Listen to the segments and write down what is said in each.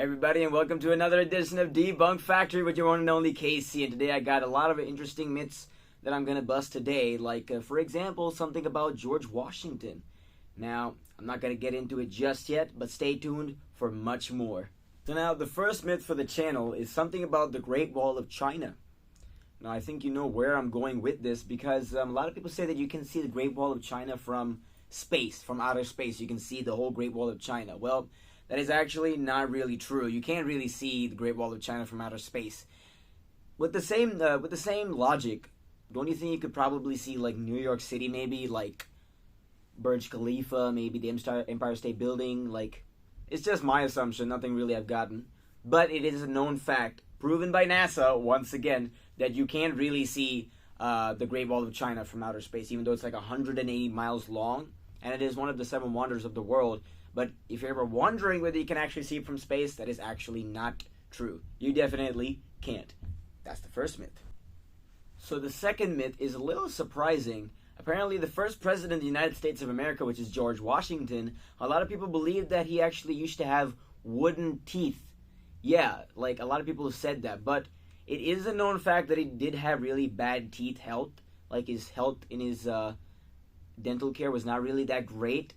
Everybody, and welcome to another edition of Debunk Factory with your one and only Casey. And today I got a lot of interesting myths that I'm gonna bust today. Like, for example, something about George Washington. Now, I'm not gonna get into it just yet, but stay tuned for much more. So now, the first myth for the channel is something about the Great Wall of China. Now, I think you know where I'm going with this because a lot of people say that you can see the Great Wall of China from space, from outer space. You can see the whole Great Wall of China. Well, that is actually not really true. You can't really see the Great Wall of China from outer space. With the same logic, don't you think you could probably see like New York City, maybe like Burj Khalifa, maybe the Empire State Building? Like, it's just my assumption, nothing really I've gotten, but it is a known fact, proven by NASA once again, that you can't really see the Great Wall of China from outer space, even though it's like 180 miles long, and it is one of the 7 wonders of the world. But if you're ever wondering whether you can actually see it from space, that is actually not true. You definitely can't. That's the first myth. So the second myth is a little surprising. Apparently the first president of the United States of America, which is George Washington, a lot of people believe that he actually used to have wooden teeth. Yeah, like a lot of people have said that, but it is a known fact that he did have really bad teeth health. Like his health in his dental care was not really that great.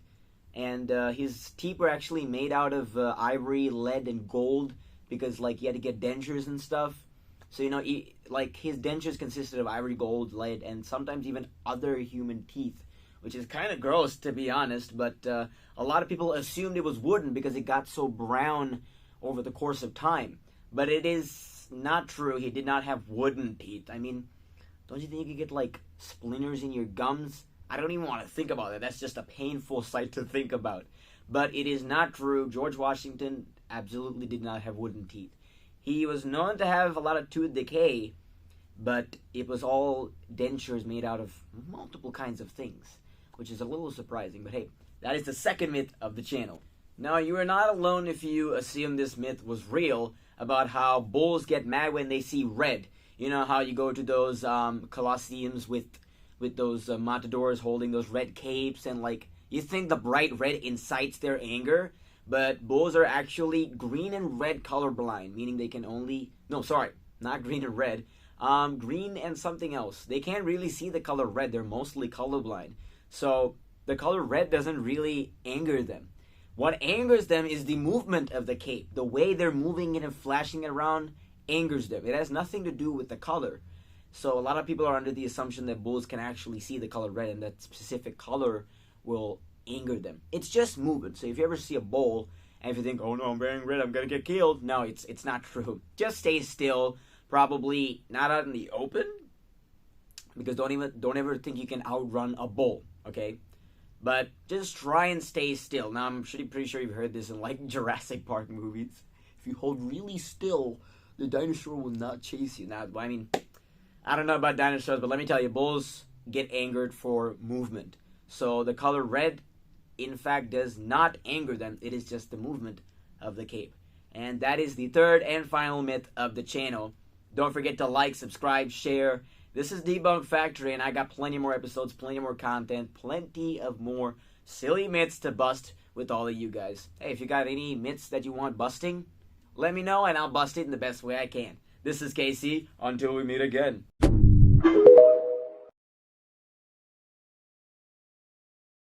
And his teeth were actually made out of ivory, lead, and gold because, like, he had to get dentures and stuff. So, you know, his dentures consisted of ivory, gold, lead, and sometimes even other human teeth, which is kind of gross, to be honest. But a lot of people assumed it was wooden because it got so brown over the course of time. But it is not true. He did not have wooden teeth. I mean, don't you think you could get, like, splinters in your gums? I don't even want to think about it. That's just a painful sight to think about. But it is not true. George Washington absolutely did not have wooden teeth. He was known to have a lot of tooth decay, but it was all dentures made out of multiple kinds of things, which is a little surprising. But hey, that is the second myth of the channel. Now, you are not alone if you assume this myth was real about how bulls get mad when they see red. You know how you go to those colosseums with those matadors holding those red capes, and like you think the bright red incites their anger, but bulls are actually green and red colorblind, meaning they can only not green and red, green and something else. They can't really see the color red. They're mostly colorblind, so the color red doesn't really anger them. What angers them is the movement of the cape. The way they're moving it and flashing it around angers them. It has nothing to do with the color. So a lot of people are under the assumption that bulls can actually see the color red and that specific color will anger them. It's just movement. So if you ever see a bull and if you think, oh no, I'm wearing red, I'm going to get killed. No, it's not true. Just stay still. Probably not out in the open, because don't ever think you can outrun a bull, okay? But just try and stay still. Now, I'm pretty sure you've heard this in like Jurassic Park movies. If you hold really still, the dinosaur will not chase you. Now, I mean, I don't know about dinosaurs, but let me tell you, bulls get angered for movement. So the color red, in fact, does not anger them. It is just the movement of the cape. And that is the third and final myth of the channel. Don't forget to like, subscribe, share. This is Debunk Factory, and I got plenty more episodes, plenty more content, plenty of more silly myths to bust with all of you guys. Hey, if you got any myths that you want busting, let me know, and I'll bust it in the best way I can. This is Casey. Until we meet again.